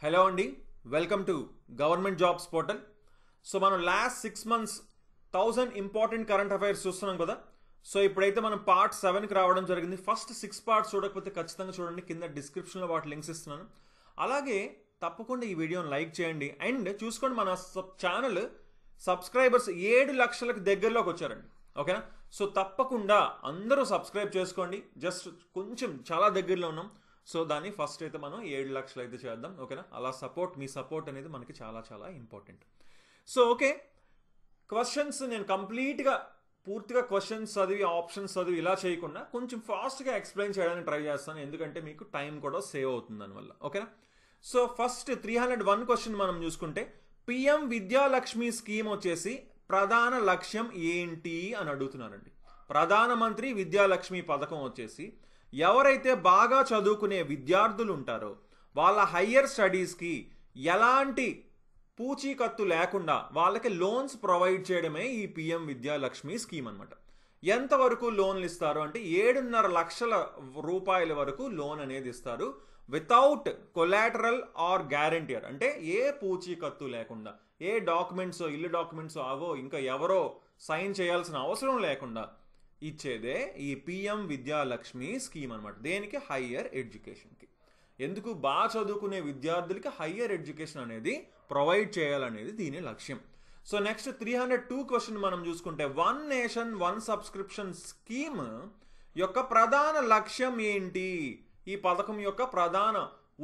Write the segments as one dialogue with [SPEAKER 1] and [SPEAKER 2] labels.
[SPEAKER 1] Hello అండి, welcome to government jobs portal. So మనం last 6 months 1000 important current affairs చూస్తున్నాం కదా. సో ఇప్పుడైతే మనం పార్ట్ 7కి రావడం జరిగింది. ఫస్ట్ 6 పార్ట్స్ చూడకపోతే ఖచ్చితంగా చూడండి, కింద డిస్క్రిప్షన్లో వాటి లింక్స్ ఇస్తున్నాను. అలాగే తప్పకుండా ఈ వీడియోని లైక్ చేయండి. అండ్ చూసుకోండి, మన ఛానల్ సబ్స్క్రైబర్స్ 7 లక్షలకు దగ్గరలోకి వచ్చారండి. ఓకేనా? సో తప్పకుండా అందరూ సబ్స్క్రైబ్ చేసుకోండి. జస్ట్ కొంచెం చాలా దగ్గరలో ఉన్నాం. సో దాన్ని ఫస్ట్ అయితే మనం 7 లక్షలు అయితే చేద్దాం. ఓకేనా? అలా మీ సపోర్ట్ అనేది మనకి చాలా చాలా ఇంపార్టెంట్. సో ఓకే, క్వశ్చన్స్ నేను పూర్తిగా క్వశ్చన్స్ చదివి ఆప్షన్స్ చదివి ఇలా చేయకుండా కొంచెం ఫాస్ట్గా ఎక్స్ప్లెయిన్ చేయడానికి ట్రై చేస్తాను, ఎందుకంటే మీకు టైం కూడా సేవ్ అవుతుంది దానివల్ల. ఓకేనా? సో ఫస్ట్ 301 క్వశ్చన్ మనం చూసుకుంటే, పిఎం విద్యాలక్ష్మి స్కీమ్ వచ్చేసి ప్రధాన లక్ష్యం ఏంటి అని అడుగుతున్నారండి. ప్రధానమంత్రి విద్యాలక్ష్మి పథకం వచ్చేసి ఎవరైతే బాగా చదువుకునే విద్యార్థులు ఉంటారో వాళ్ళ హయ్యర్ స్టడీస్కి ఎలాంటి పూచీకత్తు లేకుండా వాళ్ళకి లోన్స్ ప్రొవైడ్ చేయడమే ఈ పిఎం విద్యాలక్ష్మి స్కీమ్ అనమాట. ఎంతవరకు లోన్లు ఇస్తారు అంటే 7.5 లక్షల రూపాయల వరకు లోన్ అనేది ఇస్తారు, వితౌట్ కొలాటరల్ ఆర్ గ్యారంటీర్. అంటే ఏ పూచీకత్తు లేకుండా, ఏ డాక్యుమెంట్స్, ఇల్లు డాక్యుమెంట్స్ అవో ఇంకా ఎవరో సైన్ చేయాల్సిన అవసరం లేకుండా ఇచ్చేదే ఈ పిఎం విద్యాలక్ష్మి స్కీమ్ అనమాట. దేనికి? హయ్యర్ ఎడ్యుకేషన్కి. ఎందుకు? బాగా చదువుకునే విద్యార్థులకి హయ్యర్ ఎడ్యుకేషన్ అనేది ప్రొవైడ్ చేయాలనేది దీని లక్ష్యం. సో నెక్స్ట్ 302 క్వశ్చన్ మనం చూసుకుంటే, one nation one subscription scheme యొక్క ప్రధాన లక్ష్యం ఏంటి, ఈ పథకం యొక్క ప్రధాన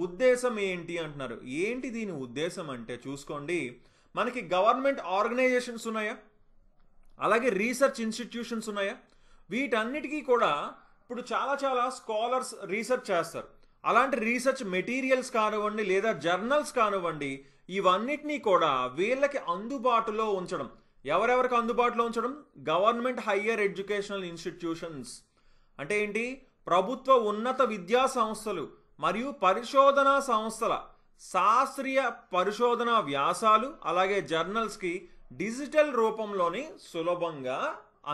[SPEAKER 1] ఉద్దేశం ఏంటి అంటున్నారు. ఏంటి దీని ఉద్దేశం అంటే చూసుకోండి, మనకి గవర్నమెంట్ ఆర్గనైజేషన్స్ ఉన్నాయా, అలాగే రీసెర్చ్ ఇన్స్టిట్యూషన్స్ ఉన్నాయా, వీటన్నిటికీ కూడా ఇప్పుడు చాలా స్కాలర్స్ రీసెర్చ్ చేస్తారు. అలాంటి రీసెర్చ్ మెటీరియల్స్ కానివ్వండి లేదా జర్నల్స్ కానివ్వండి, ఇవన్నిటినీ కూడా వీళ్ళకి అందుబాటులో ఉంచడం. ఎవరెవరికి అందుబాటులో ఉంచడం? గవర్నమెంట్ హయ్యర్ ఎడ్యుకేషనల్ ఇన్స్టిట్యూషన్స్ అంటే ఏంటి? ప్రభుత్వ ఉన్నత విద్యా సంస్థలు మరియు పరిశోధనా సంస్థల శాస్త్రీయ పరిశోధన వ్యాసాలు అలాగే జర్నల్స్కి డిజిటల్ రూపంలోని సులభంగా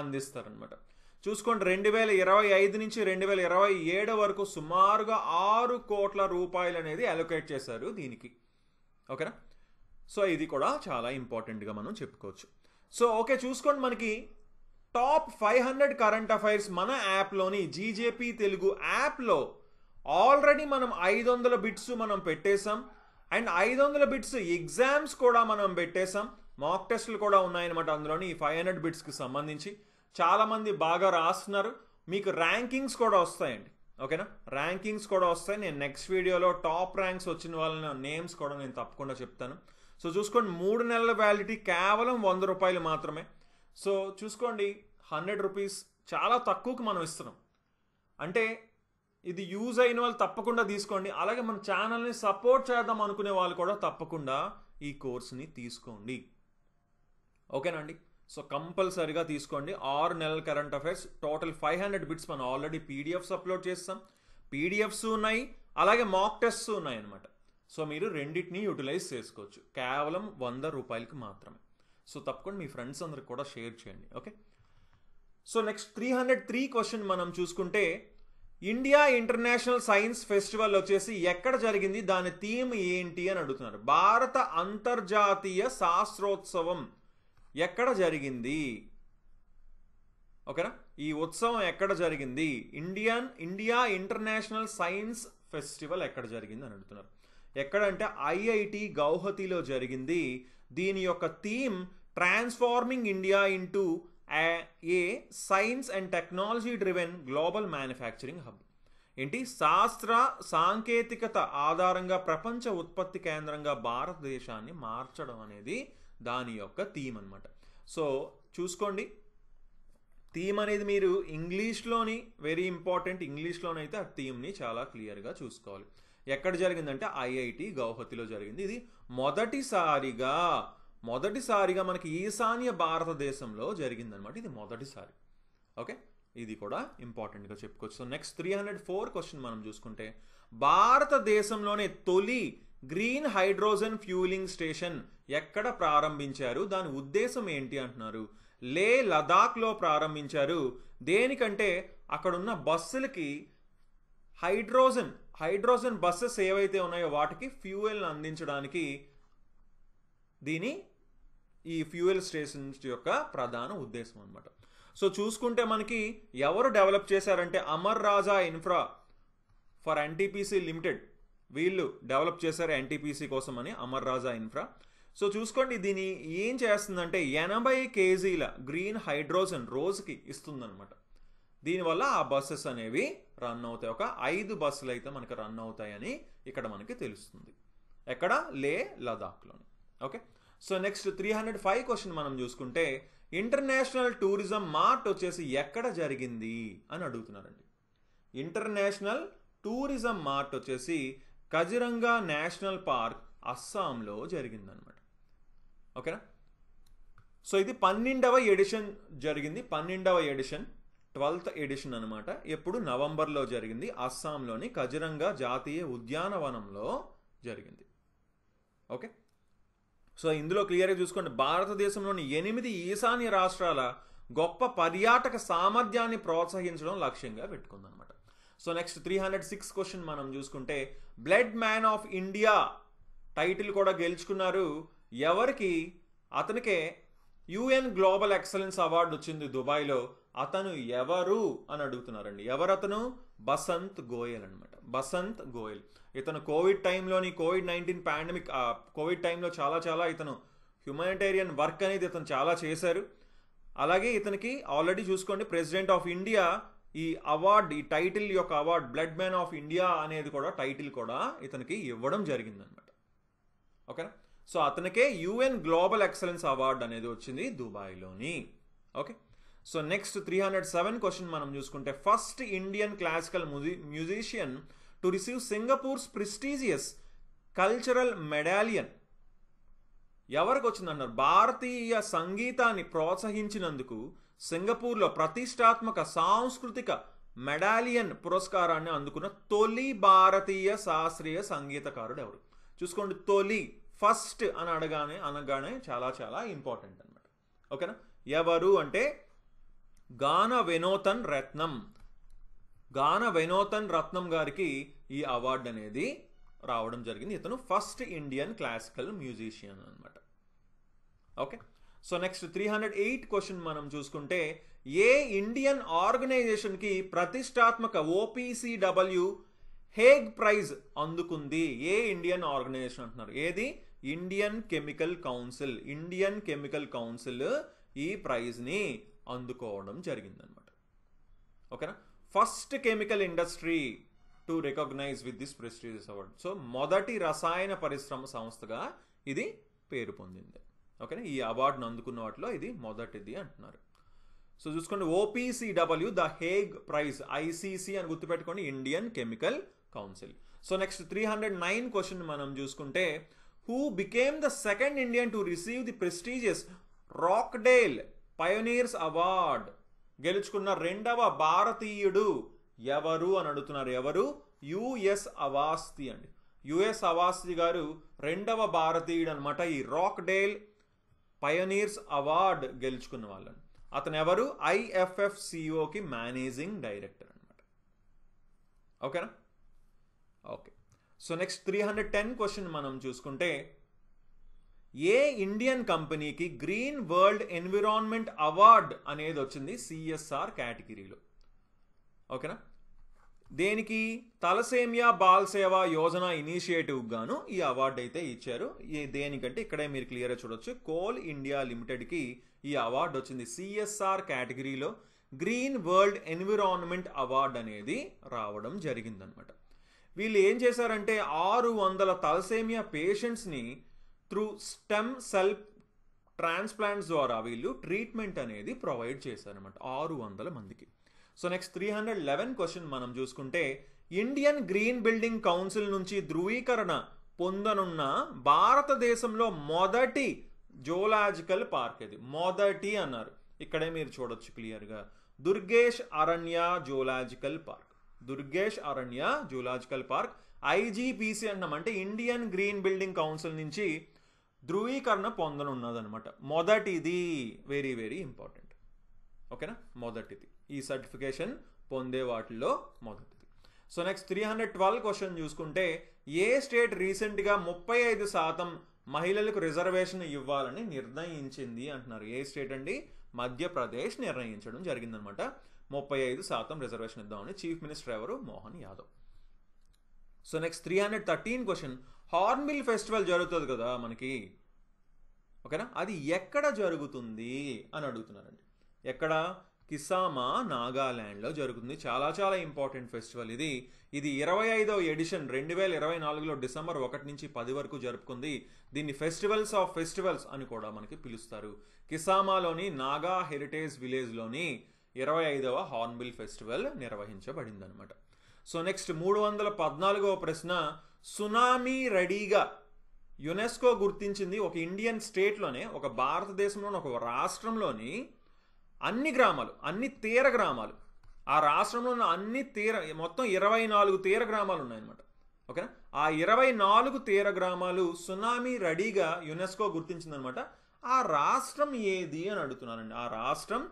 [SPEAKER 1] అందిస్తారనమాట. చూసుకోండి, 2025 నుంచి 2027 వరకు సుమారుగా 6 కోట్ల రూపాయలు అనేది అలొకేట్ చేశారు దీనికి. ఓకేనా? సో ఇది కూడా చాలా ఇంపార్టెంట్గా మనం చెప్పుకోవచ్చు. సో ఓకే, చూసుకోండి, మనకి టాప్ 500 కరెంట్ అఫైర్స్ మన యాప్లోని జీజేపీ తెలుగు యాప్లో ఆల్రెడీ మనం 500 బిట్స్ మనం పెట్టేశాం. అండ్ 500 బిట్స్ ఎగ్జామ్స్ కూడా మనం పెట్టేశాం. మాక్ టెస్టులు కూడా ఉన్నాయన్నమాట అందులోని ఈ 500 బిట్స్కి సంబంధించి. చాలామంది బాగా రాస్తున్నారు, మీకు ర్యాంకింగ్స్ కూడా వస్తాయండి. ఓకేనా? ర్యాంకింగ్స్ కూడా వస్తాయి. నేను నెక్స్ట్ వీడియోలో టాప్ ర్యాంక్స్ వచ్చిన వాళ్ళ నేమ్స్ కూడా నేను తప్పకుండా చెప్తాను. సో చూసుకోండి, 3 నెలల వ్యాలిడిటీ కేవలం 100 రూపాయలు మాత్రమే. సో చూసుకోండి, 100 రూపీస్ చాలా తక్కువకి మనం ఇస్తున్నాం. అంటే ఇది యూజ్ అయిన వాళ్ళు తప్పకుండా తీసుకోండి. అలాగే మన ఛానల్ని సపోర్ట్ చేద్దాం అనుకునే వాళ్ళు కూడా తప్పకుండా ఈ కోర్స్ని తీసుకోండి. ఓకేనండి? సో కంపల్సరీగా తీసుకోండి. 6 నెలల కరెంట్ అఫైర్స్ టోటల్ 500 బిట్స్ మనం ఆల్రెడీ పీడిఎఫ్స్ అప్లోడ్ చేస్తాం. పీడిఎఫ్స్ ఉన్నాయి, అలాగే మాక్ టెస్ట్స్ ఉన్నాయి అనమాట. సో మీరు రెండింటినీ యూటిలైజ్ చేసుకోవచ్చు కేవలం 100 రూపాయలకి మాత్రమే. సో తప్పకుండా మీ ఫ్రెండ్స్ అందరికి కూడా షేర్ చేయండి. ఓకే? సో నెక్స్ట్ 303 క్వశ్చన్ మనం చూసుకుంటే, ఇండియా ఇంటర్నేషనల్ సైన్స్ ఫెస్టివల్ వచ్చేసి ఎక్కడ జరిగింది, దాని థీమ్ ఏంటి అని అడుగుతున్నారు. భారత అంతర్జాతీయ శాస్త్రోత్సవం ఎక్కడ జరిగింది? ఓకేనా? ఈ ఉత్సవం ఎక్కడ జరిగింది? ఇండియా ఇంటర్నేషనల్ సైన్స్ ఫెస్టివల్ ఎక్కడ జరిగింది అని అడుగుతున్నారు. ఎక్కడంటే ఐఐటి గౌహతిలో జరిగింది. దీని యొక్క theme transforming India into A science and technology driven global manufacturing hub. ఏంటి? శాస్త్ర సాంకేతికత ఆధారంగా ప్రపంచ ఉత్పత్తి కేంద్రంగా భారతదేశాన్ని మార్చడం అనేది దాని యొక్క థీమ్ అనమాట. సో చూసుకోండి, థీమ్ అనేది మీరు ఇంగ్లీష్లోని వెరీ ఇంపార్టెంట్, ఇంగ్లీష్లోనైతే ఆ థీమ్ని చాలా క్లియర్గా చూసుకోవాలి. ఎక్కడ జరిగిందంటే ఐఐటి గౌహతిలో జరిగింది. ఇది మొదటిసారిగా మనకి ఈశాన్య భారతదేశంలో జరిగిందనమాట. ఇది మొదటిసారి. ఓకే, ఇది కూడా ఇంపార్టెంట్గా చెప్పుకోవచ్చు. సో నెక్స్ట్ 304 క్వశ్చన్ మనం చూసుకుంటే, భారతదేశంలోనే తొలి గ్రీన్ హైడ్రోజన్ ఫ్యూలింగ్ స్టేషన్ ఎక్కడ ప్రారంభించారు, దాని ఉద్దేశం ఏంటి అంటున్నారు. లదాఖ్లో ప్రారంభించారు. దేనికంటే అక్కడున్న బస్సులకి హైడ్రోజన్ బస్సెస్ ఏవైతే ఉన్నాయో వాటికి ఫ్యూయల్ని అందించడానికి ఈ ఫ్యూయల్ స్టేషన్స్ యొక్క ప్రధాన ఉద్దేశం అనమాట. సో చూసుకుంటే మనకి ఎవరు డెవలప్ చేశారంటే అమర్ రాజా ఇన్ఫ్రా ఫర్ ఎన్టీపీసీ లిమిటెడ్, వీళ్ళు డెవలప్ చేశారు ఎన్టీపీసీ కోసం అని, అమర్ రాజా ఇన్ఫ్రా. సో చూసుకోండి, దీన్ని ఏం చేస్తుందంటే 80 kg గ్రీన్ హైడ్రోజన్ రోజుకి ఇస్తుందన్నమాట. దీనివల్ల ఆ బస్సెస్ అనేవి రన్ అవుతాయి. ఒక 5 బస్సులు అయితే మనకు రన్ అవుతాయని ఇక్కడ మనకి తెలుస్తుంది. ఎక్కడ? లే లదాఖ్లోని. ఓకే, సో నెక్స్ట్ 305 క్వశ్చన్ మనం చూసుకుంటే ఇంటర్నేషనల్ టూరిజం మార్ట్ వచ్చేసి ఎక్కడ జరిగింది అని అడుగుతున్నారండి. ఇంటర్నేషనల్ టూరిజం మార్ట్ వచ్చేసి కజిరంగా నేషనల్ పార్క్ అస్సాంలో జరిగిందనమాట. ఓకేనా? సో ఇది 12వ ఎడిషన్ జరిగింది. 12వ ఎడిషన్, 12th ఎడిషన్ అనమాట. ఎప్పుడు? నవంబర్లో జరిగింది. అస్సాంలోని కజిరంగా జాతీయ ఉద్యానవనంలో జరిగింది. ఓకే, సో ఇందులో క్లియర్గా చూసుకోండి, భారతదేశంలోని 8 ఈశాన్య రాష్ట్రాల గొప్ప పర్యాటక సామర్థ్యాన్ని ప్రోత్సహించడం లక్ష్యంగా పెట్టుకుందనమాట. సో నెక్స్ట్ 306 క్వశ్చన్ మనం చూసుకుంటే blood man of India title కూడా గెలుచుకున్నారు. ఎవరికి? అతనికే UN గ్లోబల్ ఎక్సలెన్స్ అవార్డు వచ్చింది దుబాయ్లో. అతను ఎవరు అని అడుగుతున్నారండి. ఎవరతను? బసంత్ గోయల్ అనమాట. బసంత్ గోయల్. ఇతను కోవిడ్-19 పాండమిక్, కోవిడ్ టైంలో చాలా ఇతను హ్యుమానిటేరియన్ వర్క్ అనేది ఇతను చాలా చేశారు. అలాగే ఇతనికి ఆల్రెడీ చూసుకోండి ప్రెసిడెంట్ ఆఫ్ ఇండియా ఈ అవార్డు, ఈ టైటిల్ యొక్క award blood man of India అనేది కూడా టైటిల్ కూడా ఇతనికి ఇవ్వడం జరిగిందనమాట. ఓకేనా? సో అతనికే UN గ్లోబల్ ఎక్సలెన్స్ అవార్డు అనేది వచ్చింది దుబాయ్లోని. ఓకే, సో నెక్స్ట్ 307 క్వశ్చన్ మనం చూసుకుంటే first Indian classical musician to receive Singapore's prestigious cultural medallion ఎవరికి వచ్చిందన్నారు? భారతీయ సంగీతాన్ని ప్రోత్సహించినందుకు సింగపూర్లో ప్రతిష్టాత్మక సాంస్కృతిక మెడాలియన్ పురస్కారాన్ని అందుకున్న తొలి భారతీయ శాస్త్రీయ సంగీతకారుడు ఎవరు? చూసుకోండి, తొలి, ఫస్ట్ అని అనగానే చాలా ఇంపార్టెంట్ అనమాట. ఓకేనా? ఎవరు అంటే గాన వెనోతన్ రత్నం గారికి ఈ అవార్డు అనేది రావడం జరిగింది. ఇతను ఫస్ట్ ఇండియన్ క్లాసికల్ మ్యూజిషియన్ అనమాట. ఓకే, సో నెక్స్ట్ 308 క్వశ్చన్ మనం చూసుకుంటే ఏ ఇండియన్ ఆర్గనైజేషన్కి ప్రతిష్టాత్మక OPCW హేగ్ ప్రైజ్ అందుకుంది? ఏ ఇండియన్ ఆర్గనైజేషన్ అంటున్నారు? ఏది? ఇండియన్ కెమికల్ కౌన్సిల్ ఈ ప్రైజ్ని అందుకోవడం జరిగిందనమాట. ఓకేనా? First chemical industry to recognise with this prestigious award. So మొదటి రసాయన పరిశ్రమ సంస్థగా ఇది పేరు పొందింది. ఓకేనా? ఈ అవార్డును అందుకున్న వాటిలో ఇది మొదటిది అంటున్నారు. సో చూసుకోండి, OPCW the Hague prize, ICC అని గుర్తుపెట్టుకోండి, Indian chemical council. So next 309 question మనం చూసుకుంటే who became the second Indian to receive the prestigious Rockdale pioneers award గెలుచుకున్న 2వ భారతీయుడు ఎవరు అని అడుగుతున్నారు. ఎవరు? US అవాస్తి అండి. US అవాస్తి గారు 2వ భారతీయుడు అనమాట. ఈ రాక్డేల్ పయోనీర్స్ అవార్డ్ గెలుచుకున్న వాళ్ళని. అతను ఎవరు? IFFCOకి మేనేజింగ్ డైరెక్టర్ అనమాట. ఓకేనా? ఓకే, సో నెక్స్ట్ 310 క్వశ్చన్ మనం చూసుకుంటే ఏ ఇండియన్ కంపెనీకి గ్రీన్ వరల్డ్ ఎన్విరాన్మెంట్ అవార్డ్ అనేది వచ్చింది CSR కేటగిరీలో? ఓకేనా? దేనికి? తలసేమియా బాల్ సేవా యోజన ఇనిషియేటివ్ గాను ఈ అవార్డు అయితే ఇచ్చారు. దేనికంటే ఇక్కడే మీరు క్లియర్గా చూడొచ్చు, కోల్ ఇండియా లిమిటెడ్కి ఈ అవార్డు వచ్చింది. CSR కేటగిరీలో గ్రీన్ వరల్డ్ ఎన్విరాన్మెంట్ అవార్డు అనేది రావడం జరిగిందనమాట. వీళ్ళు ఏం చేశారంటే 600 తలసేమియా పేషెంట్స్ని త్రూ స్టెమ్ సెల్ ట్రాన్స్ప్లాంట్స్ ద్వారా వీళ్ళు ట్రీట్మెంట్ అనేది ప్రొవైడ్ చేశారనమాట 600 మందికి. సో నెక్స్ట్ 311 క్వశ్చన్ మనం చూసుకుంటే ఇండియన్ గ్రీన్ బిల్డింగ్ కౌన్సిల్ నుంచి ధృవీకరణ పొందనున్న భారతదేశంలో మొదటి జూలాజికల్ పార్క్ ఇది. మొదటి అన్నారు, ఇక్కడే మీరు చూడొచ్చు క్లియర్గా, Durgesh Aranya zoological park. IGPC అంటామంటే ఇండియన్ గ్రీన్ బిల్డింగ్ కౌన్సిల్ నుంచి ధృవీకరణ పొందనున్నదనమాట. మొదటిది, వెరీ ఇంపార్టెంట్. ఓకేనా? మొదటిది, ఈ సర్టిఫికేషన్ పొందే వాటిల్లో మొదటిది. సో నెక్స్ట్ 312 క్వశ్చన్ చూసుకుంటే ఏ స్టేట్ రీసెంట్గా 35% మహిళలకు రిజర్వేషన్ ఇవ్వాలని నిర్ణయించింది అంటున్నారు. ఏ స్టేట్ అండి? మధ్యప్రదేశ్ నిర్ణయించడం జరిగిందనమాట. 35% రిజర్వేషన్ ఇద్దామని. చీఫ్ మినిస్టర్ ఎవరు? Mohan Yadav. So next 313 question, Hornbill festival జరుగుతుంది కదా మనకి, ఓకేనా, అది ఎక్కడ జరుగుతుంది అని అడుగుతున్నారండి. ఎక్కడ? కిసామా, నాగాల్యాండ్లో జరుగుతుంది. చాలా చాలా ఇంపార్టెంట్ ఫెస్టివల్ ఇది. ఇది 25వ ఎడిషన్ 2024లో డిసెంబర్ 1 నుంచి 10 వరకు జరుపుకుంది. దీన్ని ఫెస్టివల్స్ ఆఫ్ ఫెస్టివల్స్ అని కూడా మనకి పిలుస్తారు. కిసామాలోని నాగా హెరిటేజ్ విలేజ్లోని 25వ హార్న్బిల్ ఫెస్టివల్ నిర్వహించబడింది అనమాట. సో నెక్స్ట్ 314వ ప్రశ్న, సునామీ రెడీగా యునెస్కో గుర్తించింది ఒక ఇండియన్ స్టేట్లోనే, ఒక భారతదేశంలోని ఒక రాష్ట్రంలోని అన్ని గ్రామాలు, అన్ని తీర గ్రామాలు, ఆ రాష్ట్రంలో ఉన్న అన్ని మొత్తం 24 తీర గ్రామాలు ఉన్నాయన్నమాట. ఓకేనా, ఆ 24 తీర గ్రామాలు సునామీ రెడీగా యునెస్కో గుర్తించిందనమాట. ఆ రాష్ట్రం ఏది అని అడుగుతున్నానండి. ఆ రాష్ట్రం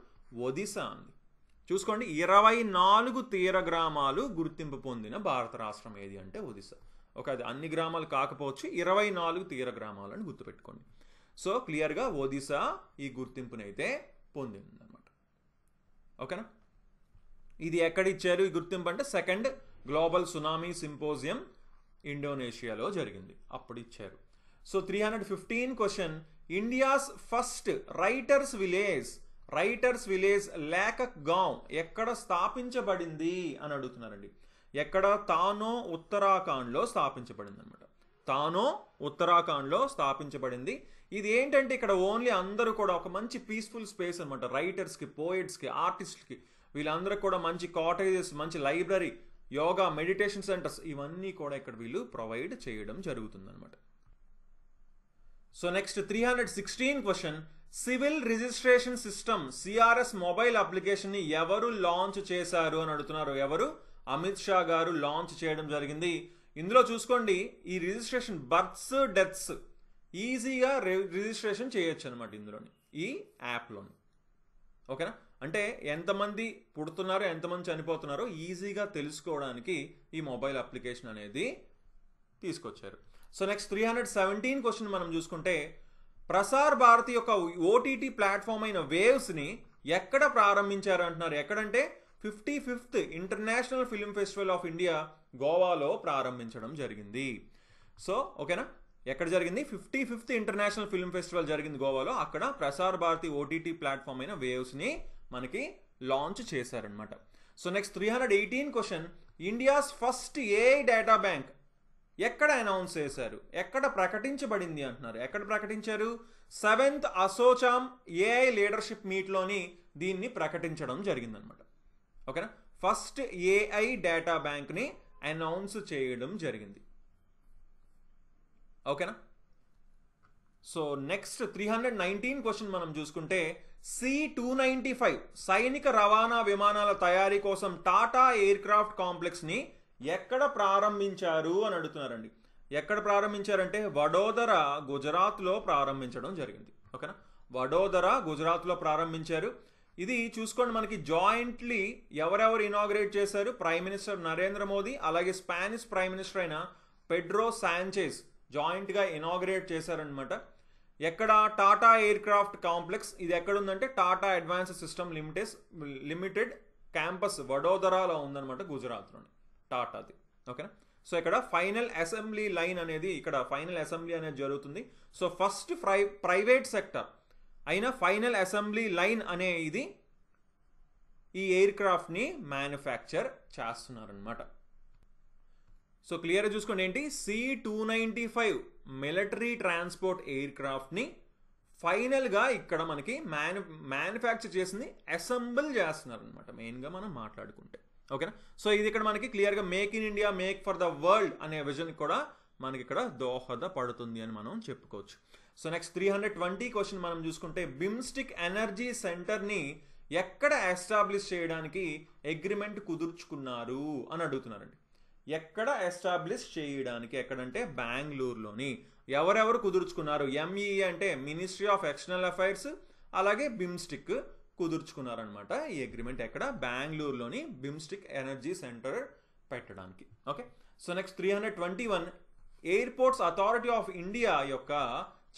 [SPEAKER 1] ఒడిశా అండి. చూసుకోండి, 24 తీర గ్రామాలు గుర్తింపు పొందిన భారత రాష్ట్రం ఏది అంటే ఒడిశా. ఓకే, అది అన్ని గ్రామాలు కాకపోవచ్చు, 24 తీర గ్రామాలు అని గుర్తుపెట్టుకోండి. సో క్లియర్గా ఒడిశా ఈ గుర్తింపునైతే పొందిందనమాట. ఓకేనా, ఇది ఎక్కడ ఇచ్చారు ఈ గుర్తింపు అంటే 2nd గ్లోబల్ సునామీ సింపోజియం ఇండోనేషియాలో జరిగింది, అప్పుడు ఇచ్చారు. So 315 question, India's first writers village Lekhak Gaon ఎక్కడ స్థాపించబడింది అని అడుగుతున్నారండి. ఎక్కడ? తానో, ఉత్తరాఖండ్లో స్థాపించబడింది అనమాట. తానో, ఉత్తరాఖండ్లో స్థాపించబడింది. ఇది ఏంటంటే ఇక్కడ ఓన్లీ అందరూ కూడా ఒక మంచి పీస్ఫుల్ స్పేస్ అనమాట. రైటర్స్కి, పోయిట్స్కి, ఆర్టిస్ట్కి, వీళ్ళందరూ కూడా మంచి కాటేజెస్, మంచి లైబ్రరీ, యోగా, మెడిటేషన్ సెంటర్స్, ఇవన్నీ కూడా ఇక్కడ వీళ్ళు ప్రొవైడ్ చేయడం జరుగుతుందన్నమాట. So next 316 question, civil registration system CRS mobile అప్లికేషన్ని ఎవరు లాంచ్ చేశారు అని అడుగుతున్నారు. ఎవరు? అమిత్ షా గారు లాంచ్ చేయడం జరిగింది. ఇందులో చూసుకోండి, ఈ రిజిస్ట్రేషన్ బర్త్స్, డెత్స్ ఈజీగా రిజిస్ట్రేషన్ చేయొచ్చు అనమాట ఇందులోని, ఈ యాప్లోని. ఓకేనా, అంటే ఎంతమంది పుడుతున్నారో, ఎంతమంది చనిపోతున్నారో ఈజీగా తెలుసుకోవడానికి ఈ మొబైల్ అప్లికేషన్ అనేది తీసుకొచ్చారు. సో నెక్స్ట్ 317 క్వశ్చన్ మనం చూసుకుంటే, ప్రసార్ భారతి యొక్క ఓటీటీ ప్లాట్ఫామ్ అయిన వేవ్స్ని ఎక్కడ ప్రారంభించారు అంటున్నారు. ఎక్కడంటే 55th international film festival of India గోవాలో ప్రారంభించడం జరిగింది. సో ఓకేనా, ఎక్కడ జరిగింది? 55th ఇంటర్నేషనల్ ఫిల్మ్ ఫెస్టివల్ జరిగింది గోవాలో. అక్కడ ప్రసార్ భారతి ఓటీటీ ప్లాట్ఫామ్ అయిన వేవ్స్ని మనకి లాంచ్ చేశారనమాట. So next 318 question, India's first AI data bank ఎక్కడ అనౌన్స్ చేశారు, ఎక్కడ ప్రకటించబడింది అంటున్నారు. ఎక్కడ ప్రకటించారు? 7th అసోచామ్ ఏఐ లీడర్షిప్ మీట్లోని దీన్ని ప్రకటించడం జరిగిందనమాట. ఓకేనా, ఫస్ట్ ఏఐ డేటా బ్యాంక్ని అనౌన్స్ చేయడం జరిగింది. ఓకేనా, సో నెక్స్ట్ 319 క్వశ్చన్ మనం చూసుకుంటే, C-295 సైనిక రవాణా విమానాల తయారీ కోసం టాటా ఎయిర్ క్రాఫ్ట్ కాంప్లెక్స్ని ఎక్కడ ప్రారంభించారు అని అడుగుతున్నారండి. ఎక్కడ ప్రారంభించారంటే వడోదరా, గుజరాత్లో ప్రారంభించడం జరిగింది. ఓకేనా, వడోదరా, గుజరాత్లో ప్రారంభించారు. ఇది చూసుకోండి, మనకి జాయింట్లీ ఎవరెవరు ఇనాగ్రేట్ చేశారు? ప్రైమ్ మినిస్టర్ నరేంద్ర మోదీ, అలాగే స్పానిష్ ప్రైమ్ మినిస్టర్ అయిన పెడ్రో సాంచెజ్ జాయింట్గా ఇనాగ్రేట్ చేశారనమాట. ఎక్కడ? Tata aircraft complex. ఇది ఎక్కడుందంటే Tata advance system limited campus వడోదరాలో ఉందన్నమాట, గుజరాత్లోని టాటాది. ఓకేనా, సో ఇక్కడ ఫైనల్ అసెంబ్లీ లైన్ అనేది, ఇక్కడ ఫైనల్ అసెంబ్లీ అనేది జరుగుతుంది. సో ఫస్ట్ ప్రైవేట్ సెక్టర్ అయిన ఫైనల్ అసెంబ్లీ లైన్ అనే ఇది ఈ ఎయిర్ క్రాఫ్ట్ని మ్యానుఫ్యాక్చర్ చేస్తున్నారనమాట. సో క్లియర్గా చూసుకోండి, ఏంటి? C-295 మిలిటరీ ట్రాన్స్పోర్ట్ ఎయిర్ క్రాఫ్ట్ని ఫైనల్గా ఇక్కడ మనకి మ్యానుఫ్యాక్చర్ చేసింది అసెంబుల్ చేస్తున్నారు అనమాట, మెయిన్గా మనం మాట్లాడుకుంటే. ఓకేనా, సో ఇది ఇక్కడ మనకి క్లియర్గా make in India, make for the world అనే విజన్ కూడా మనకి ఇక్కడ దోహదపడుతుంది అని మనం చెప్పుకోవచ్చు. సో నెక్స్ట్ 320 క్వశ్చన్ మనం చూసుకుంటే, బిమ్స్టిక్ ఎనర్జీ సెంటర్ని ఎక్కడ ఎస్టాబ్లిష్ చేయడానికి అగ్రిమెంట్ కుదుర్చుకున్నారు అని అడుగుతున్నారండి. ఎక్కడ ఎస్టాబ్లిష్ చేయడానికి, ఎక్కడంటే బెంగళూరులోని. ఎవరెవరు కుదుర్చుకున్నారు? ME అంటే మినిస్ట్రీ ఆఫ్ ఎక్స్టర్నల్ అఫైర్స్, అలాగే బిమ్స్టిక్ కుదుర్చుకున్నారనమాట. ఈ అగ్రిమెంట్ ఎక్కడ? బెంగళూరులోని బిమ్స్టిక్ ఎనర్జీ సెంటర్ పెట్టడానికి. Okay, so next 321 airports authority of India యొక్క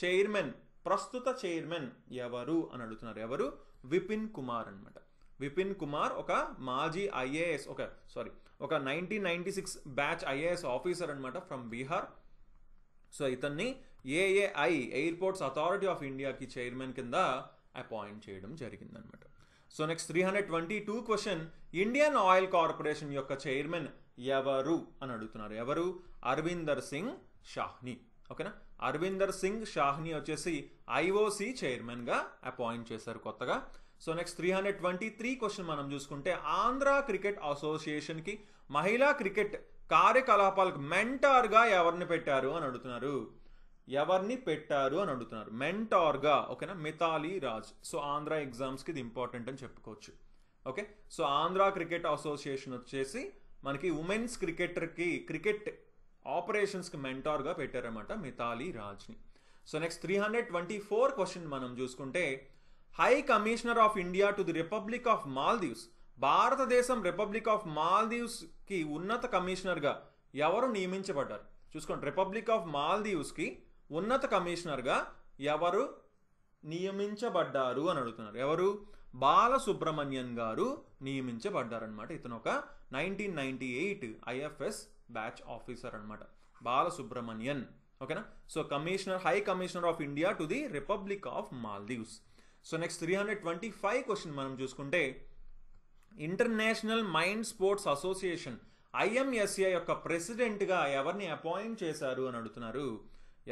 [SPEAKER 1] చైర్మన్, ప్రస్తుత చైర్మన్ ఎవరు అని అడుగుతున్నారు. ఎవరు? విపిన్ కుమార్ అనమాట. విపిన్ కుమార్ ఒక మాజీ ఐఏఎస్, ఒక 1996 బ్యాచ్ ఐఏఎస్ ఆఫీసర్ అనమాట ఫ్రమ్ బీహార్. సో ఇతన్ని ఏఏఐ ఎయిర్పోర్ట్స్ అథారిటీ ఆఫ్ ఇండియాకి చైర్మన్ కింద అపాయింట్ చేయడం జరిగిందనమాట. So next 322 question, Indian oil corporation యొక్క చైర్మన్ ఎవరు అని అడుగుతున్నారు. ఎవరు? అరవిందర్ సింగ్ షాహ్ని. ఓకేనా, అరవిందర్ సింగ్ షాహ్ని వచ్చేసి ఐఓసి చైర్మన్గా అపాయింట్ చేశారు కొత్తగా. సో నెక్స్ట్ 323 క్వశ్చన్ మనం చూసుకుంటే, ఆంధ్ర క్రికెట్ అసోసియేషన్కి మహిళా క్రికెట్ కార్యకలాపాలకు మెంటార్గా ఎవరిని పెట్టారు అని అడుగుతున్నారు. ఎవరిని పెట్టారు అని అడుగుతున్నారు మెంటార్గా. ఓకేనా, మిథాలీ రాజ్. సో ఆంధ్ర ఎగ్జామ్స్కి ఇది ఇంపార్టెంట్ అని చెప్పుకోవచ్చు. Okay, so Andhra cricket association వచ్చేసి మనకి ఉమెన్స్ క్రికెటర్కి క్రికెట్ ఆపరేషన్స్కి మెంటార్గా పెట్టారన్నమాట మిథాలీ రాజ్ని. సో నెక్స్ట్ 324 క్వశ్చన్ మనం చూసుకుంటే, high commissioner of India to the republic of Maldives, భారతదేశం రిపబ్లిక్ ఆఫ్ మాల్దీవ్స్కి ఉన్నత కమిషనర్గా ఎవరు నియమించబడ్డారు? చూసుకోండి, రిపబ్లిక్ ఆఫ్ మాల్దీవ్స్కి ఉన్నత కమిషనర్గా ఎవరు నియమించబడ్డారు అని అడుగుతున్నారు. ఎవరు? బాలసుబ్రమణ్యన్ గారు నియమించబడ్డారనమాట. ఇతను ఒక 1998 ఐఎఫ్ఎస్ బ్యాచ్ ఆఫీసర్ అనమాట, బాలసుబ్రమణ్యన్. ఓకేనా, so high commissioner of India to the republic of Maldives. So next 325 question మనం చూసుకుంటే, ఇంటర్నేషనల్ మైండ్ స్పోర్ట్స్ అసోసియేషన్ ఐఎంఎస్ఏ యొక్క ప్రెసిడెంట్గా ఎవరిని అపాయింట్ చేశారు అని అడుగుతున్నారు.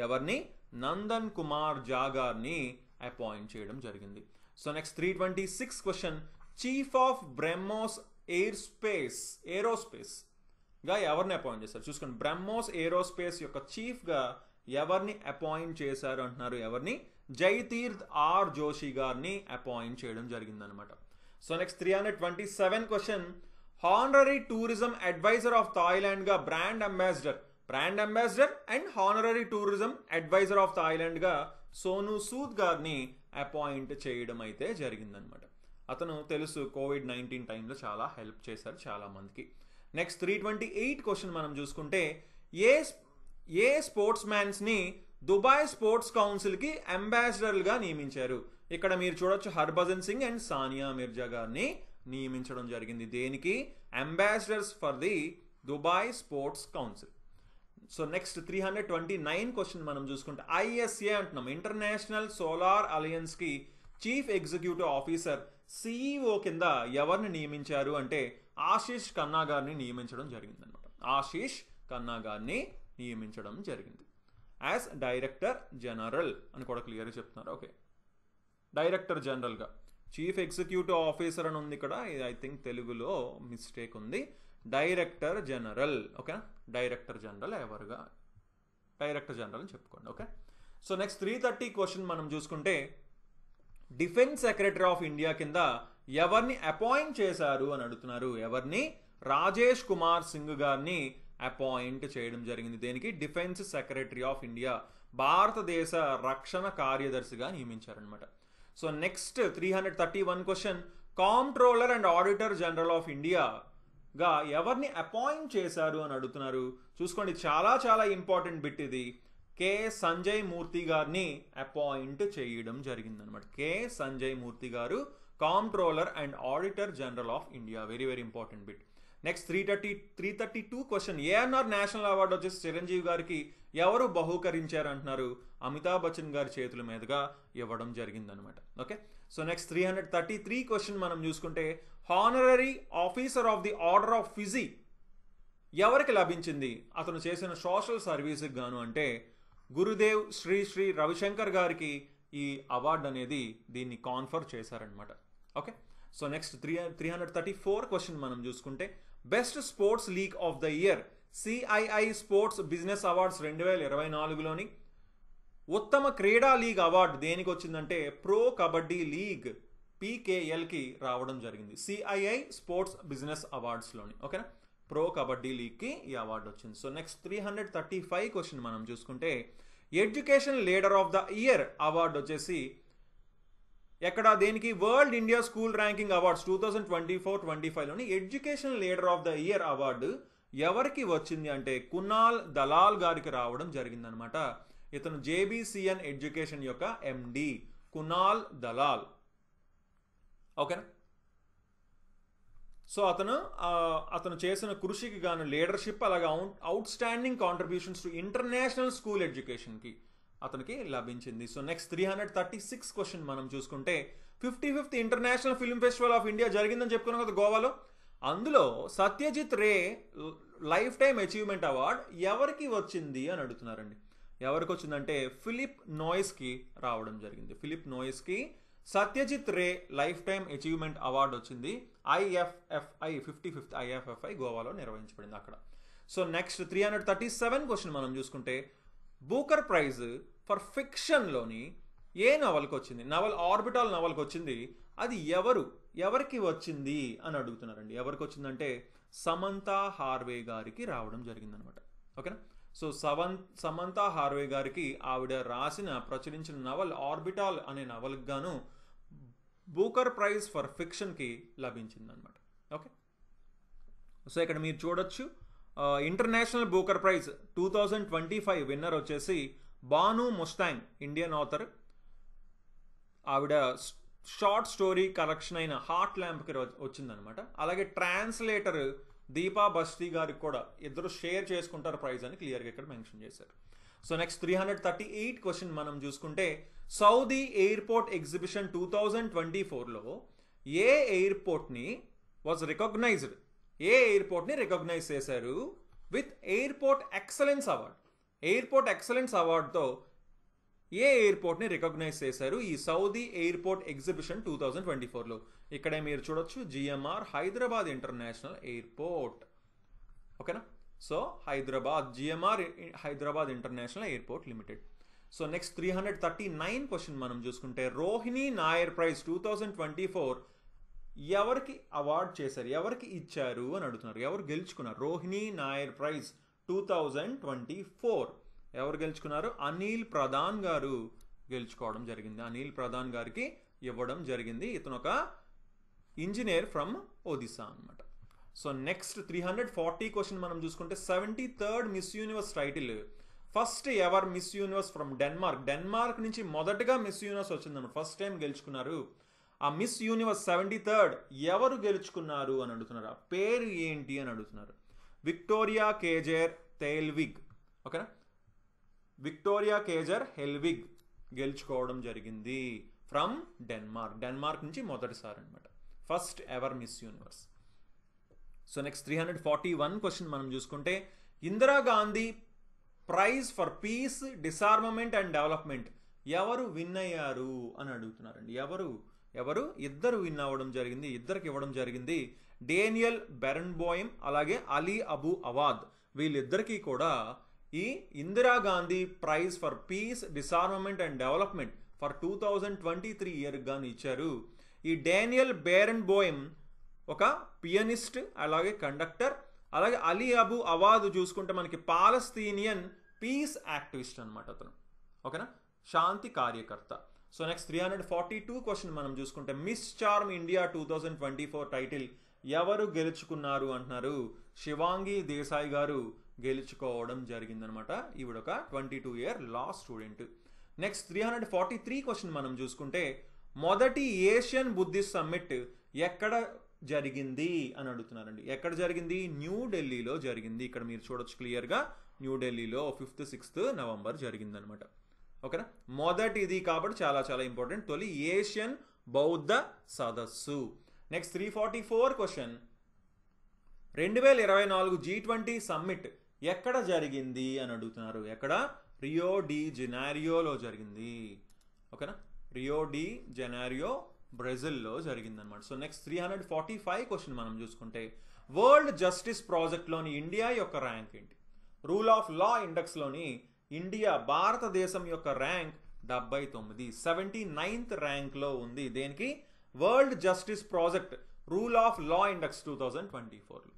[SPEAKER 1] ఎవరిని? నందన్ కుమార్ జా గారిని అపాయింట్ చేయడం జరిగింది. So next 326 question, chief of BrahMos ఏరోస్పేస్గా ఎవరిని అపాయింట్ చేశారు? చూసుకోండి, బ్రహ్మోస్ ఏరోస్పేస్ యొక్క చీఫ్గా ఎవరిని అపాయింట్ చేశారు అంటున్నారు. ఎవరిని? జైతీర్థ్ ఆర్ జోషి గారిని అపాయింట్ చేయడం జరిగిందనమాట. So next 327 question, honorary tourism adviser of థాయిలాండ్గా brand ambassador and honorary tourism adviser of థాయిలాండ్గా సోను సూద్ గారిని అపాయింట్ చేయడం అయితే జరిగిందనమాట. అతను తెలుసు, కోవిడ్-19 టైంలో చాలా హెల్ప్ చేశారు చాలా మందికి. నెక్స్ట్ 328 క్వశ్చన్ మనం చూసుకుంటే, ఏ స్పోర్ట్స్ మ్యాన్స్ని దుబాయ్ స్పోర్ట్స్ కౌన్సిల్కి అంబాసిడర్లుగా నియమించారు? ఇక్కడ మీరు చూడొచ్చు, హర్భజన్ సింగ్ అండ్ సానియా మిర్జా గారిని నియమించడం జరిగింది. దేనికి? Ambassadors for the Dubai sports council. So next 329 question మనం చూసుకుంటే, ఐఎస్ఏ అంటున్నాం, ఇంటర్నేషనల్ సోలార్ అలయన్స్కి చీఫ్ ఎగ్జిక్యూటివ్ ఆఫీసర్ సిఇఓ కింద ఎవరిని నియమించారు అంటే ఆశీష్ ఖన్నా గారిని నియమించడం జరిగింది అనమాట. ఆశీష్ ఖన్నా గారిని నియమించడం జరిగింది యాజ్ డైరెక్టర్ జనరల్ అని కూడా క్లియర్గా చెప్తున్నారు. ఓకే, డైరెక్టర్ జనరల్గా, చీఫ్ ఎగ్జిక్యూటివ్ ఆఫీసర్ అని ఉంది ఇక్కడ, ఐ థింక్ తెలుగులో మిస్టేక్ ఉంది, director general. Okay, director general ఎవరుగా? డైరెక్టర్ జనరల్ అని చెప్పుకోండి. ఓకే, సో నెక్స్ట్ 330 క్వశ్చన్ మనం చూసుకుంటే, డిఫెన్స్ సెక్రటరీ ఆఫ్ ఇండియా కింద ఎవరిని అపాయింట్ చేశారు అని అడుగుతున్నారు. ఎవరిని? రాజేష్ కుమార్ సింగ్ గారిని అపాయింట్ చేయడం జరిగింది. దేనికి? డిఫెన్స్ సెక్రటరీ ఆఫ్ ఇండియా, భారతదేశ రక్షణ కార్యదర్శిగా నియమించారనమాట. So next 331 question, comptroller and auditor general of ఇండియాగా ఎవరిని అపాయింట్ చేశారు అని అడుగుతున్నారు. చూసుకోండి, చాలా చాలా ఇంపార్టెంట్ బిట్ ఇది. కె సంజయ్ మూర్తి గారిని అపాయింట్ చేయడం జరిగిందనమాట. కె సంజయ్ మూర్తి గారు comptroller and auditor general of India. Very very important bit. Next 332 question, ANR national award వచ్చేసి చిరంజీవి గారికి ఎవరు బహూకరించారు అంటున్నారు. అమితాబ్ బచ్చన్ గారి చేతుల మీదుగా ఇవ్వడం జరిగిందనమాట. ఓకే, సో నెక్స్ట్ 333 క్వశ్చన్ మనం చూసుకుంటే, honorary officer of the order of Fiji ఎవరికి లభించింది? అతను చేసిన సోషల్ సర్వీస్కి గాను అంటే గురుదేవ్ శ్రీ శ్రీ రవిశంకర్ గారికి ఈ అవార్డు అనేది దీన్ని కాన్ఫర్ చేశారనమాట. ఓకే, సో నెక్స్ట్ 334 క్వశ్చన్ మనం చూసుకుంటే, best sports league of the year CII sports business awards 2024లోని ఉత్తమ క్రీడా లీగ్ అవార్డు దేనికి వచ్చిందంటే ప్రో కబడ్డీ లీగ్ PKLకి రావడం జరిగింది. సిఐఐ స్పోర్ట్స్ బిజినెస్ అవార్డ్స్లోని. ఓకేనా, ప్రో కబడ్డీ లీగ్కి ఈ అవార్డు వచ్చింది. సో నెక్స్ట్ 335 క్వశ్చన్ మనం చూసుకుంటే, education leader of the year award వచ్చేసి ఎక్కడ? దేనికి? World India school ranking awards 2024-25లోని education leader of the year award ఎవరికి వచ్చింది అంటే కునాల్ దలాల్ గారికి రావడం జరిగిందనమాట. ఇతను జేబీసీఎన్ ఎడ్యుకేషన్ యొక్క ఎండి కునాల్ దలాల్. ఓకేనా. సో అతను చేసిన కృషికి గాను లీడర్షిప్ అలాగే out standing contributions to international school ఎడ్యుకేషన్కి అతనికి లభించింది. సో నెక్స్ట్ 336 క్వశ్చన్ మనం చూసుకుంటే 55th international film festival of India జరిగిందని చెప్పుకున్నాం కదా గోవాలో. అందులో Satyajit Ray life time achievement award ఎవరికి వచ్చింది అని అడుగుతున్నారండి. ఎవరికి వచ్చిందంటే ఫిలిప్ నోయిస్కి రావడం జరిగింది. Philip నోయిస్కి Satyajit Ray life time achievement award వచ్చింది. IFFI 55th IFFI గోవాలో నిర్వహించబడింది అక్కడ. సో నెక్స్ట్ 337 క్వశ్చన్ మనం చూసుకుంటే బూకర్ ప్రైజ్ ఫర్ ఫిక్షన్లోని ఏ నవల్కి వచ్చింది? ఆర్బిటాల్ నవల్కి వచ్చింది. అది ఎవరికి వచ్చింది అని అడుగుతున్నారండి. ఎవరికి వచ్చిందంటే సమంతా హార్వే గారికి రావడం జరిగిందనమాట. ఓకేనా. సో సమంతా హార్వే గారికి ఆవిడ ప్రచురించిన నవల్ ఆర్బిటాల్ అనే నవల్కి గాను బూకర్ ప్రైజ్ ఫర్ ఫిక్షన్కి లభించిందనమాట. ఓకే. సో ఇక్కడ మీరు చూడొచ్చు ఇంటర్నేషనల్ బూకర్ ప్రైజ్ 2025 విన్నర్ వచ్చేసి బాను ముస్తాంగ్, ఇండియన్ ఆథర్. ఆవిడ షార్ట్ స్టోరీ కలెక్షన్ అయిన హార్ట్ ల్యాంప్కి వచ్చిందనమాట. అలాగే ట్రాన్స్లేటర్ దీపా బస్తి గారికి కూడా ఇద్దరు షేర్ చేసుకుంటారు ప్రైజ్ అని క్లియర్గా ఇక్కడ మెన్షన్ చేశారు. సో నెక్స్ట్ 338 క్వశ్చన్ మనం చూసుకుంటే సౌదీ ఎయిర్పోర్ట్ ఎగ్జిబిషన్ 2024లో ఏ ఎయిర్పోర్ట్ని రికగ్నైజ్ చేశారు with airport excellence award. Airport excellence అవార్డుతో ఏ ఎయిర్పోర్ట్ని రికగ్నైజ్ చేశారు ఈ సౌదీ ఎయిర్పోర్ట్ ఎగ్జిబిషన్ 2024లో? ఇక్కడే మీరు చూడొచ్చు జిఎంఆర్ హైదరాబాద్ ఇంటర్నేషనల్ ఎయిర్పోర్ట్. ఓకేనా. So GMR Hyderabad international airport limited. So next 339 question మనం చూసుకుంటే రోహిణి నాయర్ ప్రైజ్ 2024 ఎవరికి అవార్డ్ చేశారు, ఎవరికి ఇచ్చారు అని అడుగుతున్నారు. ఎవరు గెలుచుకున్నారు రోహిణి నాయర్ ప్రైజ్ 2024? ఎవరు గెలుచుకున్నారు? అనిల్ ప్రధాన్ గారు గెలుచుకోవడం జరిగింది. అనిల్ ప్రధాన్ గారికి ఇవ్వడం జరిగింది. ఇతను ఒక ఇంజనీర్ ఫ్రమ్ ఒడిశా అనమాట. సో నెక్స్ట్ 340 క్వశ్చన్ మనం చూసుకుంటే 73rd miss universe title first ever miss universe from Denmark నుంచి మొదటగా మిస్ యూనివర్స్ వచ్చిందన్నమాట. ఫస్ట్ టైం గెలుచుకున్నారు. ఆ మిస్ యూనివర్స్ 73rd ఎవరు గెలుచుకున్నారు అని అడుగుతున్నారు. ఆ పేరు ఏంటి అని అడుగుతున్నారు. Victoria Kjaer Helvig. ఓకేనా. విక్టోరియా కేజర్ హెల్విగ్ గెలుచుకోవడం జరిగింది ఫ్రమ్ డెన్మార్క్ నుంచి మొదటిసారి అనమాట. First ever miss universe. So next 341 question మనం చూసుకుంటే Indira Gandhi prize for peace disarmament and development ఎవరు విన్ అయ్యారు అని అడుగుతున్నారండి. ఇద్దరు విన్ అవ్వడం జరిగింది. ఇద్దరికి ఇవ్వడం జరిగింది. డేనియల్ బెరన్బోయిమ్ అలాగే అలీ అబు అవాద్. వీళ్ళిద్దరికీ కూడా ఈ Indira Gandhi prize for peace disarmament and development for 2023 year గాను ఇచ్చారు. ఈ డేనియల్ బెరన్బోయిమ్ ఒక పియనిస్ట్ అలాగే కండక్టర్. అలాగే అలీ అబు అవాద్ చూసుకుంటే మనకి పాలస్తీనియన్ పీస్ యాక్టివిస్ట్ అనమాట అతను. ఓకేనా. శాంతి కార్యకర్త. సో నెక్స్ట్ 342 క్వశ్చన్ మనం చూసుకుంటే మిస్ చార్మ్ ఇండియా 2024 టైటిల్ ఎవరు గెలుచుకున్నారు అంటున్నారు. శివాంగి దేశాయ్ గారు గెలుచుకోవడం జరిగిందనమాట. ఈవిడ ఒక 22 year law student. Next 343 question మనం చూసుకుంటే మొదటి ఏషియన్ బుద్ధిస్ట్ సమ్మిట్ ఎక్కడ జరిగింది అని అడుగుతున్నారండి. ఎక్కడ జరిగింది? న్యూఢిల్లీలో జరిగింది. ఇక్కడ మీరు చూడొచ్చు క్లియర్గా న్యూఢిల్లీలో 5th 6th నవంబర్ జరిగిందనమాట. ఓకేనా. మొదటిది కాబట్టి చాలా చాలా ఇంపార్టెంట్. తొలి ఏషియన్ బౌద్ధ సదస్సు. నెక్స్ట్ 344 క్వశ్చన్ 2024 G20 సమ్మిట్ ఎక్కడ జరిగింది అని అడుగుతున్నారు. ఎక్కడ? రియో డి జెనైరోలో జరిగింది. ఓకేనా. రియో డి జెనైరో బ్రెజిల్లో జరిగిందనమాట. సో నెక్స్ట్ 345 క్వశ్చన్ మనం చూసుకుంటే వరల్డ్ జస్టిస్ ప్రాజెక్ట్లోని ఇండియా యొక్క ర్యాంక్ ఏంటి? రూల్ ఆఫ్ లా ఇండెక్స్లోని భారతదేశం యొక్క ర్యాంక్ 79, 79th ర్యాంక్లో ఉంది. దేనికి? World justice project rule of law index 2024లో.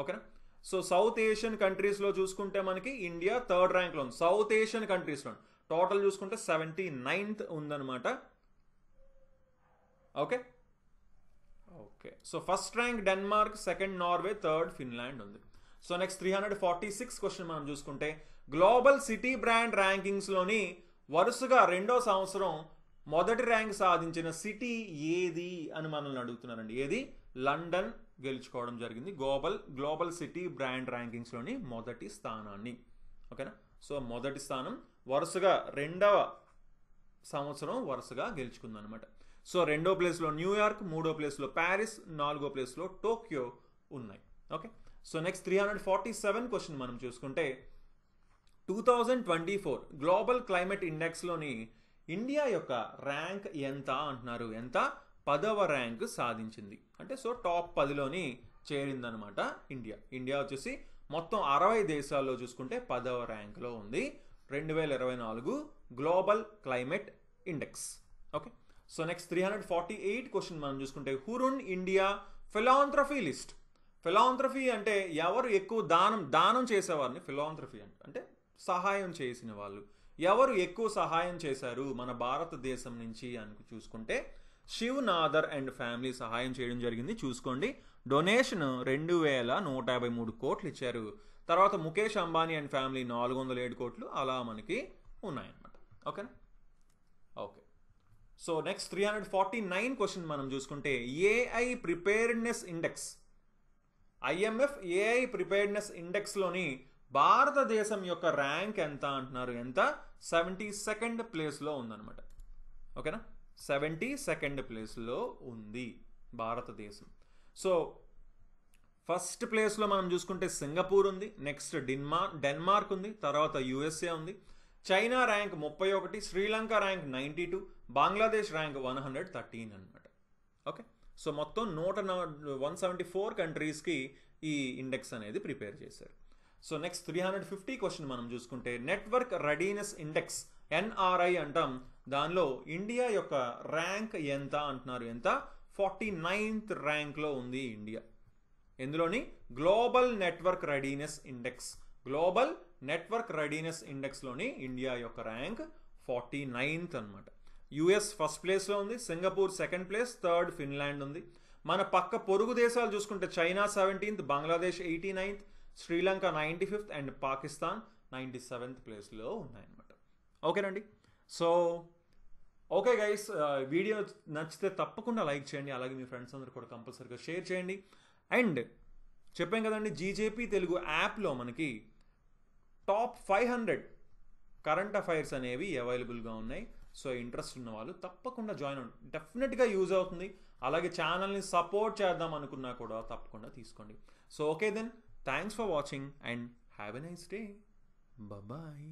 [SPEAKER 1] ఓకేనా. సో సౌత్ ఏషియన్ కంట్రీస్లో చూసుకుంటే మనకి ఇండియా 3rd ర్యాంక్లో ఉంది. సౌత్ ఏషియన్ కంట్రీస్లో టోటల్ చూసుకుంటే 79th ఉందన్నమాట. Okay. So first rank Denmark, 2nd Norway, 3rd Finland ఉంది. సో నెక్స్ట్ 346 క్వశ్చన్ మనం చూసుకుంటే గ్లోబల్ సిటీ బ్రాండ్ ర్యాంకింగ్స్లోని వరుసగా 2వ సంవత్సరం మొదటి ర్యాంక్ సాధించిన సిటీ ఏది అని మనల్ని అడుగుతున్నారండి. ఏది? లండన్ గెలుచుకోవడం జరిగింది గ్లోబల్ సిటీ బ్రాండ్ ర్యాంకింగ్స్లోని మొదటి స్థానాన్ని. ఓకేనా? సో మొదటి స్థానం వరుసగా 2వ సంవత్సరం వరుసగా గెలుచుకుందనమాట. సో 2వ ప్లేస్లో న్యూయార్క్, 3వ ప్లేస్లో ప్యారిస్, 4వ ప్లేస్లో టోక్యో ఉన్నాయి. ఓకే. సో నెక్స్ట్ 347 క్వశ్చన్ మనం చూసుకుంటే 2024 గ్లోబల్ క్లైమేట్ ఇండెక్స్లోని ఇండియా యొక్క ర్యాంక్ ఎంత అంటున్నారు. ఎంత? 10వ ర్యాంక్ సాధించింది. అంటే సో టాప్ 10లోని చేరిందనమాట ఇండియా వచ్చేసి మొత్తం 60 దేశాల్లో చూసుకుంటే 10వ ర్యాంక్లో ఉంది 2024 global climate index. Okay. So next 348 question మనం చూసుకుంటే Hurun India philanthropy list. Philanthropy అంటే ఎవరు ఎక్కువ దానం చేసేవారిని ఫిలాంథ్రఫీ అంటే సహాయం చేసిన వాళ్ళు. ఎవరు ఎక్కువ సహాయం చేశారు మన భారతదేశం నుంచి అని చూసుకుంటే శివ్ నాదర్ అండ్ ఫ్యామిలీ సహాయం చేయడం జరిగింది. చూసుకోండి, డొనేషన్ 2153 కోట్లు ఇచ్చారు. తర్వాత ముఖేష్ అంబానీ అండ్ ఫ్యామిలీ 407 కోట్లు అలా మనకి ఉన్నాయన్నమాట. ఓకేనా? ఓకే. సో నెక్స్ట్ 349 క్వశ్చన్ మనం చూసుకుంటే AI preparedness index, IMF AI preparedness ఇండెక్స్లోని భారతదేశం యొక్క ర్యాంక్ ఎంత అంటున్నారు. ఎంత? 72nd ప్లేస్లో ఉందన్నమాట. ఓకేనా? 72nd ప్లేస్లో ఉంది భారతదేశం. సో ఫస్ట్ ప్లేస్లో మనం చూసుకుంటే సింగపూర్ ఉంది, నెక్స్ట్ డెన్మార్క్ ఉంది, తర్వాత USA ఉంది, China rank 31, Sri Lanka rank 92, Bangladesh rank 113 అనమాట. ఓకే. సో మొత్తం 174 కంట్రీస్కి ఈ ఇండెక్స్ అనేది ప్రిపేర్ చేశారు. సో నెక్స్ట్ 350 క్వశ్చన్ మనం చూసుకుంటే నెట్వర్క్ రెడీనెస్ ఇండెక్స్ NRI అంటాం. దానిలో ఇండియా యొక్క ర్యాంక్ ఎంత అంటున్నారు. ఎంత? 49th ర్యాంక్లో ఉంది ఇండియా. ఎందులోని? Global network readiness index. Global network readiness ఇండెక్స్లోని ఇండియా యొక్క ర్యాంక్ 49th అనమాట. US ఫస్ట్ ప్లేస్లో ఉంది, Singapore second place, third Finland ఉంది. మన పక్క పొరుగు దేశాలు చూసుకుంటే China 17th, Bangladesh 89th, Sri Lanka 95th and Pakistan 97th ప్లేస్లో ఉన్నాయన్నమాట. ఓకేనండి. సో ఓకే గైస్, వీడియో నచ్చితే తప్పకుండా లైక్ చేయండి. అలాగే మీ ఫ్రెండ్స్ అందరూ కూడా కంపల్సరీగా షేర్ చేయండి. అండ్ చెప్పాం కదండి, GJP తెలుగు యాప్లో మనకి టాప్ 500 కరెంట్ అఫైర్స్ అనేవి అవైలబుల్గా ఉన్నాయి. సో ఇంట్రెస్ట్ ఉన్న వాళ్ళు తప్పకుండా జాయిన్ అవ్వండి. డెఫినెట్గా యూజ్ అవుతుంది. అలాగే ఛానల్ని సపోర్ట్ చేద్దాం అనుకున్నా కూడా తప్పకుండా తీసుకోండి. So okay then, thanks for watching and have a nice day. Bye.